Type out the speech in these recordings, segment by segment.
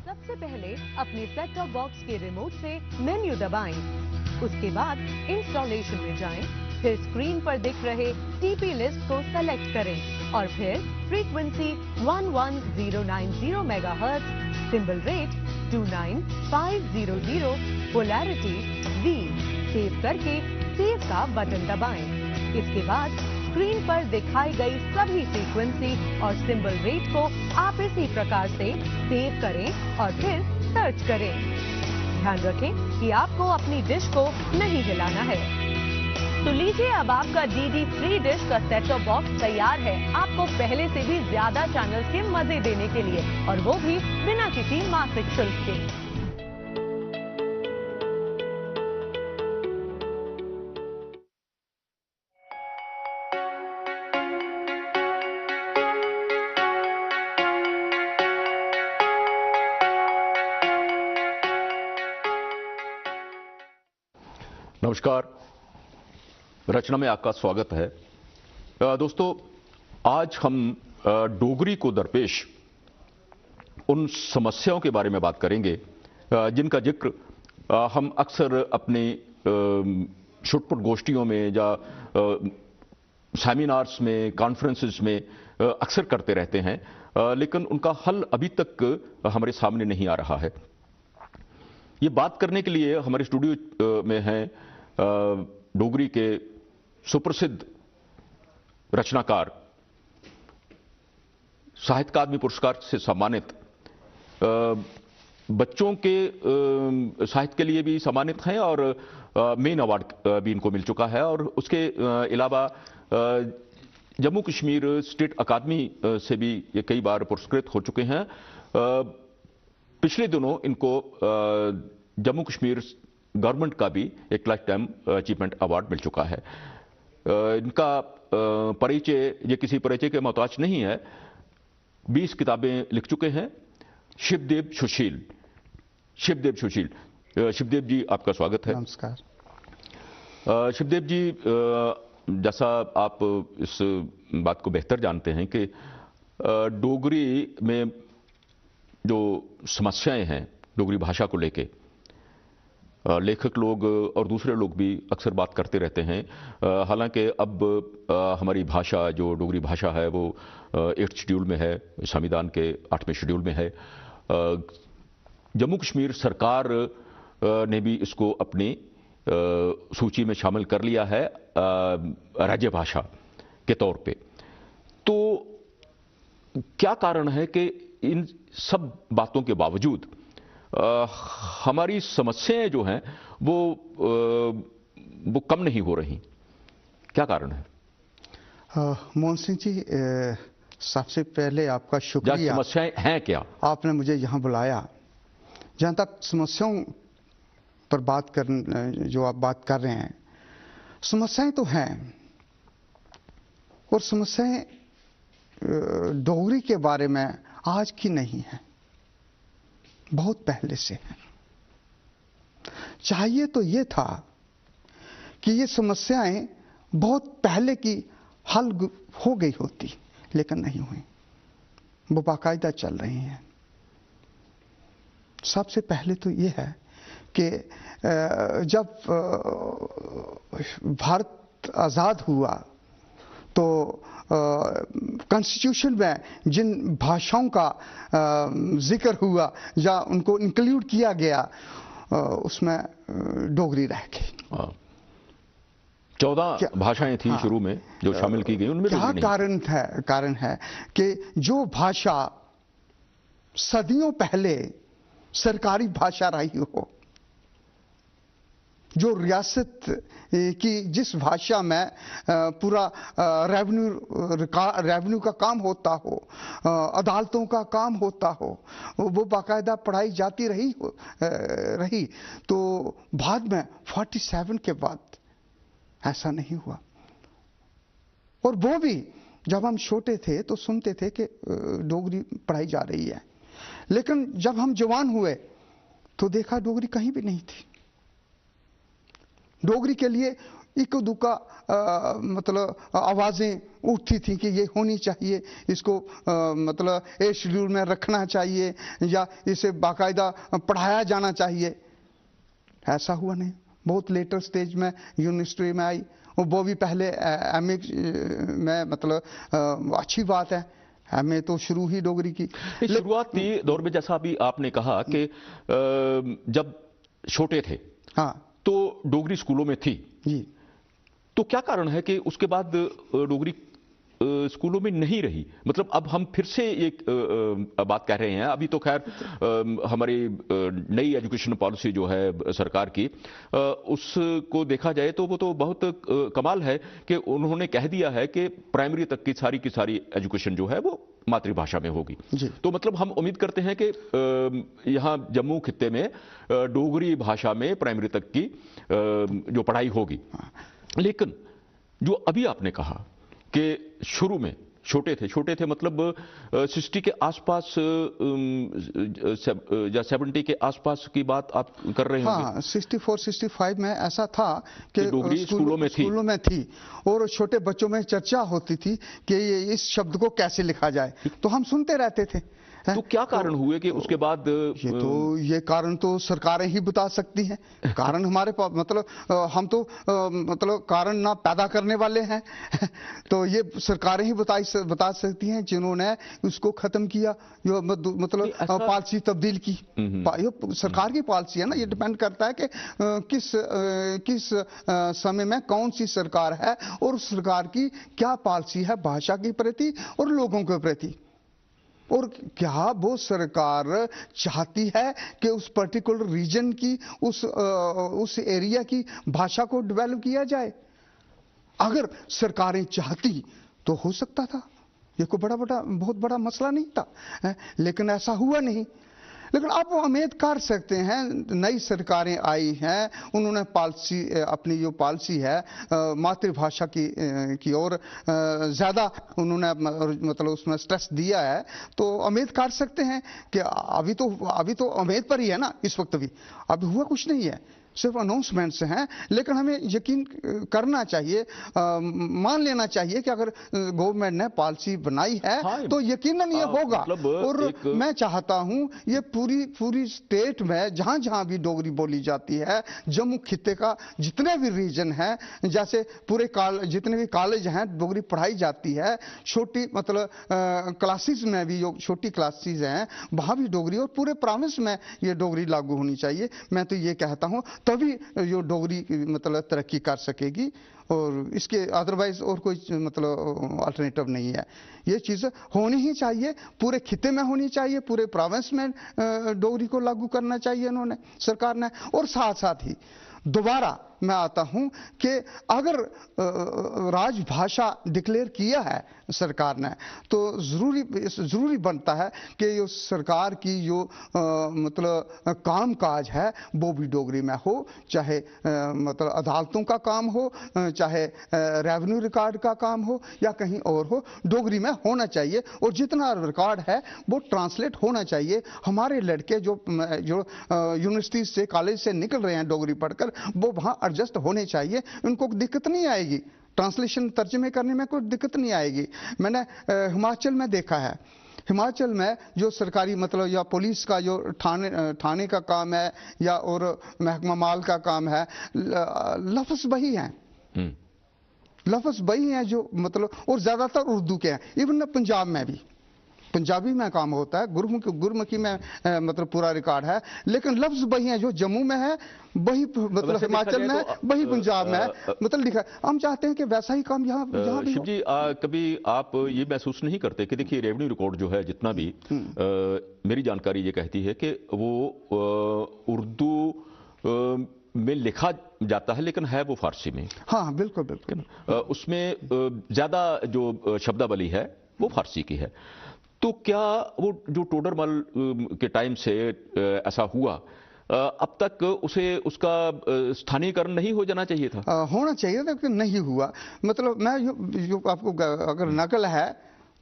सबसे पहले अपने सेट टॉप बॉक्स के रिमोट से मेन्यू दबाएं। उसके बाद इंस्टॉलेशन में जाएं, फिर स्क्रीन पर दिख रहे टीपी लिस्ट को सेलेक्ट करें और फिर frequency 11090 megahertz, symbol rate 29500, polarity V save करके सेव का बटन दबाएं। इसके बाद स्क्रीन पर दिखाई गई सभी फ्रीक्वेंसी और सिंबल रेट को आप इसी प्रकार से सेव करें और फिर सर्च करें। ध्यान रखें कि आपको अपनी डिश को नहीं हिलाना है। तो लीजिए, अब आपका डीडी फ्री डिश का सेट टॉप बॉक्स तैयार है आपको पहले से भी ज्यादा चैनल्स के मजे देने के लिए, और वो भी बिना किसी मासिक शुल्क के। नमस्कार, रचना में आपका स्वागत है। दोस्तों, आज हम डोगरी को दरपेश उन समस्याओं के बारे में बात करेंगे जिनका जिक्र हम अक्सर अपनी छुटपुट गोष्ठियों में या सेमिनार्स में, कॉन्फ्रेंसेस में अक्सर करते रहते हैं, लेकिन उनका हल अभी तक हमारे सामने नहीं आ रहा है। ये बात करने के लिए हमारे स्टूडियो में हैं डोगरी के सुप्रसिद्ध रचनाकार, साहित्य अकादमी पुरस्कार से सम्मानित, बच्चों के साहित्य के लिए भी सम्मानित हैं और मेन अवार्ड भी इनको मिल चुका है, और उसके अलावा जम्मू कश्मीर स्टेट अकादमी से भी ये कई बार पुरस्कृत हो चुके हैं। पिछले दिनों इनको जम्मू कश्मीर गवर्नमेंट का भी एक लाइफ टाइम अचीवमेंट अवार्ड मिल चुका है। इनका परिचय ये किसी परिचय के मोहताज नहीं है। 20 किताबें लिख चुके हैं। शिवदेव सुशील। शिवदेव जी, आपका स्वागत है। नमस्कार। शिवदेव जी, जैसा आप इस बात को बेहतर जानते हैं कि डोगरी में जो समस्याएं हैं डोगरी भाषा को लेके, लेखक लोग और दूसरे लोग भी अक्सर बात करते रहते हैं। हालांकि अब हमारी भाषा, जो डोगरी भाषा है, वो 8th शेड्यूल में है, संविधान के 8वें शेड्यूल में है। जम्मू कश्मीर सरकार ने भी इसको अपनी सूची में शामिल कर लिया है राज्य भाषा के तौर पे। तो क्या कारण है कि इन सब बातों के बावजूद हमारी समस्याएं जो हैं वो कम नहीं हो रही? क्या कारण है? मोहन सिंह जी, सबसे पहले आपका शुक्रिया। समस्याएं हैं क्या? आपने मुझे यहाँ बुलाया। जहाँ तक समस्याओं पर जो आप बात कर रहे हैं, समस्याएं तो हैं, और समस्याएं डोगरी के बारे में आज की नहीं है, बहुत पहले से है। चाहिए तो ये था कि ये समस्याएं बहुत पहले की हल हो गई होती, लेकिन नहीं हुई। वो बाकायदा चल रही हैं। सबसे पहले तो ये है कि जब भारत आज़ाद हुआ तो कॉन्स्टिट्यूशन में जिन भाषाओं का जिक्र हुआ या उनको इंक्लूड किया गया, उसमें डोगरी रह गई। 14 भाषाएं थी शुरू में जो शामिल की गई, उनमें क्या कारण है कि जो भाषा सदियों पहले सरकारी भाषा रही हो, जो रियासत की जिस भाषा में पूरा रेवेन्यू का काम होता हो, अदालतों का काम होता हो, वो बाकायदा पढ़ाई जाती रही, तो बाद में 47 के बाद ऐसा नहीं हुआ। और वो भी जब हम छोटे थे तो सुनते थे कि डोगरी पढ़ाई जा रही है, लेकिन जब हम जवान हुए तो देखा डोगरी कहीं भी नहीं थी। डोगरी के लिए इक्का दुक्का मतलब आवाजें उठती थी कि ये होनी चाहिए, इसको मतलब ए शेड्यूल में रखना चाहिए या इसे बाकायदा पढ़ाया जाना चाहिए। ऐसा हुआ नहीं। बहुत लेटर स्टेज में यूनिवर्सिटी में आई, और वो भी पहले एमए में, मतलब अच्छी बात है, एमए तो शुरू ही डोगरी की। शुरुआती दौर में जैसा अभी आपने कहा कि जब छोटे थे, हाँ, तो डोगरी स्कूलों में थी जी। तो क्या कारण है कि उसके बाद डोगरी स्कूलों में नहीं रही? मतलब अब हम फिर से एक बात कह रहे हैं। अभी तो खैर हमारी नई एजुकेशन पॉलिसी जो है सरकार की, उसको देखा जाए तो वो तो बहुत कमाल है कि उन्होंने कह दिया है कि प्राइमरी तक की सारी एजुकेशन जो है वो मातृभाषा में होगी। तो मतलब हम उम्मीद करते हैं कि यहाँ जम्मू खित्ते में डोगरी भाषा में प्राइमरी तक की जो पढ़ाई होगी। लेकिन जो अभी आपने कहा कि शुरू में छोटे थे मतलब 60 के आसपास या 70 के आसपास की बात आप कर रहे हैं? हाँ, 64-65 में ऐसा था कि डोगरी स्कूलों में थी और छोटे बच्चों में चर्चा होती थी कि ये इस शब्द को कैसे लिखा जाए, तो हम सुनते रहते थे। तो क्या कारण हुए कि उसके बाद ये कारण तो सरकारें ही बता सकती हैं। कारण हमारे पास, मतलब हम तो मतलब कारण ना पैदा करने वाले हैं तो ये सरकारें ही बता सकती हैं जिन्होंने उसको खत्म किया, जो मतलब पॉलिसी तब्दील की। ये सरकार की पॉलिसी है ना, ये डिपेंड करता है कि किस समय में कौन सी सरकार है और सरकार की क्या पॉलिसी है भाषा के प्रति और लोगों के प्रति, और क्या वो सरकार चाहती है कि उस पर्टिकुलर रीजन की, उस एरिया की भाषा को डेवलप किया जाए। अगर सरकारें चाहती तो हो सकता था, ये कोई बहुत बड़ा मसला नहीं था, लेकिन ऐसा हुआ नहीं। लेकिन आप उम्मीद कर सकते हैं, नई सरकारें आई हैं, उन्होंने पॉलिसी, अपनी जो पॉलिसी है मातृभाषा की ओर ज़्यादा उन्होंने मतलब उसमें स्ट्रेस दिया है, तो उम्मीद कर सकते हैं कि अभी तो उम्मीद पर ही है ना, इस वक्त भी अभी हुआ कुछ नहीं है, सिर्फ अनाउंसमेंट्स हैं। लेकिन हमें यकीन करना चाहिए, मान लेना चाहिए कि अगर गवर्नमेंट ने पॉलिसी बनाई है तो यकीनन ये होगा। मतलब और मैं चाहता हूं ये पूरी स्टेट में जहां जहां भी डोगरी बोली जाती है, जम्मू खित्ते का जितने भी रीजन है, जैसे जितने भी कॉलेज हैं डोगरी पढ़ाई जाती है, छोटी मतलब क्लासेस में भी जो छोटी क्लासेस हैं वहां भी डोगरी, और पूरे प्रोविंस में ये डोगरी लागू होनी चाहिए। मैं तो ये कहता हूं तभी जो डोगरी मतलब तरक्की कर सकेगी, और इसके अदरवाइज और कोई मतलब अल्टरनेटिव नहीं है। ये चीज़ होनी ही चाहिए, पूरे खित्ते में होनी चाहिए, पूरे प्रोविंस में डोगरी को लागू करना चाहिए इन्होंने, सरकार ने। और साथ साथ ही दोबारा मैं आता हूं कि अगर राजभाषा डिक्लेयर किया है सरकार ने, तो जरूरी बनता है कि जो सरकार की जो मतलब कामकाज है वो भी डोगरी में हो, चाहे मतलब अदालतों का काम हो, चाहे रेवेन्यू रिकॉर्ड का काम हो या कहीं और हो, डोगरी में होना चाहिए। और जितना रिकॉर्ड है वो ट्रांसलेट होना चाहिए। हमारे लड़के जो यूनिवर्सिटी से, कॉलेज से निकल रहे हैं डोगरी पढ़कर, वो वहाँ एडजस्ट होने चाहिए, उनको दिक्कत नहीं आएगी, ट्रांसलेशन तर्जमे करने में कोई दिक्कत नहीं आएगी। मैंने हिमाचल में देखा है, हिमाचल में जो सरकारी मतलब या पुलिस का जो थाने का काम है या और महकमा माल का काम है, लफ्ज वही हैं, लफ्ज वही हैं जो मतलब, और ज्यादातर उर्दू के हैं। इवन पंजाब में भी पंजाबी में काम होता है, गुरमुखी में मतलब पूरा रिकॉर्ड है, लेकिन लफ्ज वही हैं जो जम्मू में है, वही मतलब हिमाचल में है, वही पंजाब में है, मतलब लिखा। हम चाहते हैं कि वैसा ही काम यहाँ भी शिव जी, कभी आप ये महसूस नहीं करते कि देखिए रेवेन्यू रिकॉर्ड जो है जितना भी, मेरी जानकारी ये कहती है कि वो उर्दू में लिखा जाता है, लेकिन है वो फारसी में। हाँ बिल्कुल। उसमें ज्यादा जो शब्दावली है वो फारसी की है। तो क्या वो जो टोडरमल के टाइम से ऐसा हुआ, अब तक उसका स्थानीयकरण नहीं हो जाना चाहिए था? होना चाहिए था, लेकिन नहीं हुआ। मतलब मैं जो आपको, अगर नकल है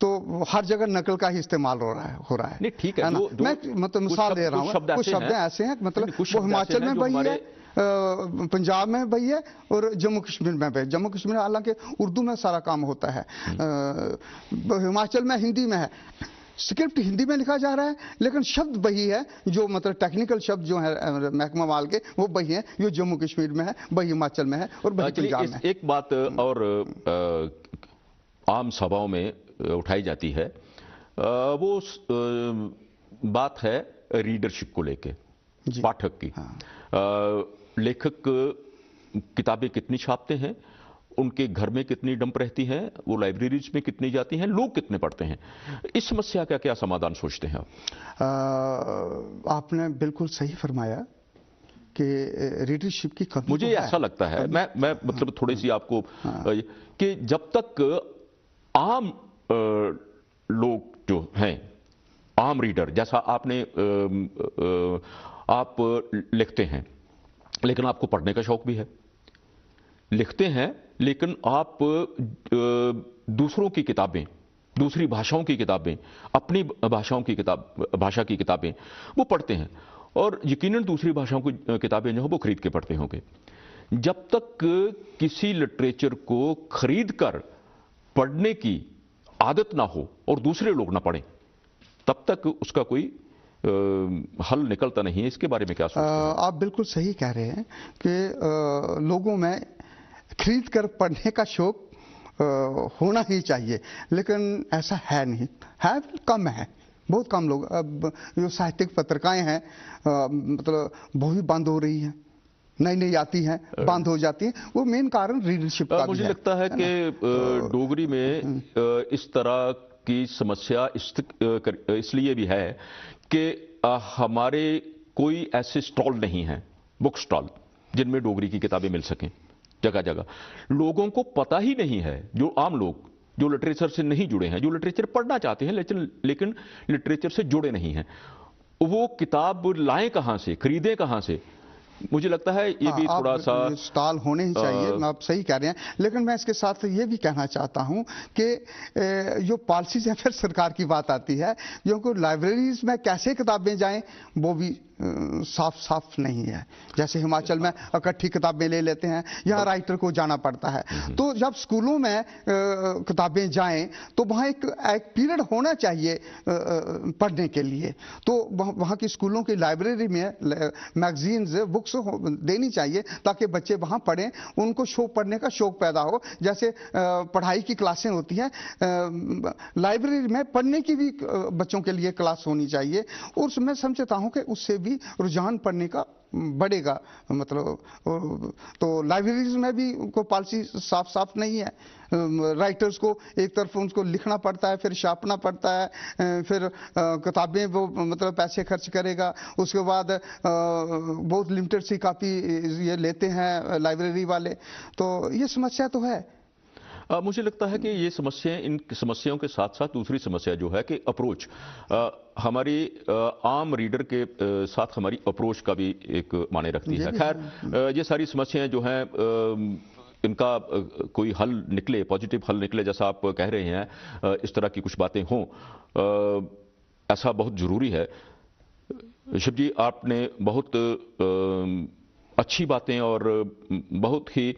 तो हर जगह नकल का ही इस्तेमाल हो रहा है। नहीं ठीक है, मैं मतलब मिसाल दे रहा हूँ, कुछ शब्द ऐसे हैं मतलब वो हिमाचल में वही है, पंजाब में वही है और जम्मू कश्मीर में भी। जम्मू कश्मीर में हालांकि उर्दू में सारा काम होता है, हिमाचल में हिंदी में है, स्क्रिप्ट हिंदी में लिखा जा रहा है, लेकिन शब्द वही है, जो मतलब टेक्निकल शब्द जो है महकमा माल के वो वही है, जो जम्मू कश्मीर में है, वही हिमाचल में है और वही पंजाब में है। एक बात और आम सभाओं में उठाई जाती है, वो बात है रीडरशिप को लेके, पाठक की। लेखक किताबें कितनी छापते हैं, उनके घर में कितनी डंप रहती हैं, वो लाइब्रेरीज में कितनी जाती हैं, लोग कितने पढ़ते हैं, इस समस्या का क्या समाधान सोचते हैं आप? आपने बिल्कुल सही फरमाया कि रीडरशिप की कमी मुझे ऐसा लगता है, मैं मतलब थोड़ी सी आपको कि जब तक आम लोग जो हैं, आम रीडर, जैसा आपने आप लिखते हैं लेकिन आपको पढ़ने का शौक भी है, लिखते हैं लेकिन आप दूसरों की किताबें, दूसरी भाषाओं की किताबें, अपनी भाषाओं की भाषा की किताबें वो पढ़ते हैं, और यकीनन दूसरी भाषाओं की किताबें जो वो खरीद के पढ़ते होंगे। जब तक किसी लिटरेचर को खरीद कर पढ़ने की आदत ना हो और दूसरे लोग ना पढ़ें, तब तक उसका कोई हल निकलता नहीं है। इसके बारे में क्या सोचते हैं? आप बिल्कुल सही कह रहे हैं कि लोगों में खरीद कर पढ़ने का शौक होना ही चाहिए, लेकिन ऐसा है नहीं, है कम है, बहुत कम लोग। अब जो साहित्यिक पत्रिकाएं हैं मतलब वो भी बंद हो रही हैं, नई नई आती हैं, बंद हो जाती हैं, वो मेन कारण रीडरशिप का मुझे लगता है कि डोगरी में इस तरह की समस्या इसलिए भी है कि हमारे कोई ऐसे स्टॉल नहीं हैं, बुक स्टॉल, जिनमें डोगरी की किताबें मिल सकें। जगह जगह लोगों को पता ही नहीं है, जो आम लोग जो लिटरेचर से नहीं जुड़े हैं, जो लिटरेचर पढ़ना चाहते हैं लेकिन लिटरेचर से जुड़े नहीं हैं, वो किताब लाएं कहां से, खरीदें कहां से। मुझे लगता है ये भी थोड़ा सा स्टॉल होने ही चाहिए, आप सही कह रहे हैं, लेकिन मैं इसके साथ ये भी कहना चाहता हूं कि जो पॉलिसीज है, फिर सरकार की बात आती है, जो लाइब्रेरीज में कैसे किताबें जाएं वो भी साफ साफ नहीं है। जैसे हिमाचल में इकट्ठी किताबें ले लेते हैं, यहाँ राइटर को जाना पड़ता है। तो जब स्कूलों में किताबें जाएं तो वहाँ एक पीरियड होना चाहिए पढ़ने के लिए, तो वहाँ की स्कूलों की लाइब्रेरी में मैगजीन्स, बुक्स देनी चाहिए ताकि बच्चे वहाँ पढ़ें, उनको शौक, पढ़ने का शौक पैदा हो। जैसे पढ़ाई की क्लासें होती हैं, लाइब्रेरी में पढ़ने की भी बच्चों के लिए क्लास होनी चाहिए, और मैं समझता हूँ कि उससे भी रुझान पढ़ने का बढ़ेगा। मतलब तो लाइब्रेरीज में भी कोई पॉलिसी साफ साफ नहीं है। राइटर्स को एक तरफ उनको लिखना पड़ता है, फिर छापना पड़ता है, फिर किताबें वो मतलब पैसे खर्च करेगा, उसके बाद बहुत लिमिटेड सी कापी ये लेते हैं लाइब्रेरी वाले, तो ये समस्या तो है। मुझे लगता है कि ये समस्याएं, इन समस्याओं के साथ साथ दूसरी समस्या जो है कि अप्रोच, हमारी आम रीडर के साथ हमारी अप्रोच का भी एक मायने रखती है। खैर, ये सारी समस्याएं जो हैं इनका कोई हल निकले, पॉजिटिव हल निकले, जैसा आप कह रहे हैं, इस तरह की कुछ बातें हों, ऐसा बहुत ज़रूरी है। शिव जी, आपने बहुत अच्छी बातें और बहुत ही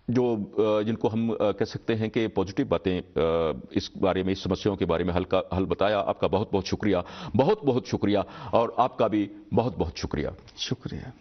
जो जिनको हम कह सकते हैं कि पॉजिटिव बातें इस बारे में, इस समस्याओं के बारे में हल बताया। आपका बहुत बहुत शुक्रिया, बहुत बहुत शुक्रिया, और आपका भी बहुत बहुत शुक्रिया। शुक्रिया।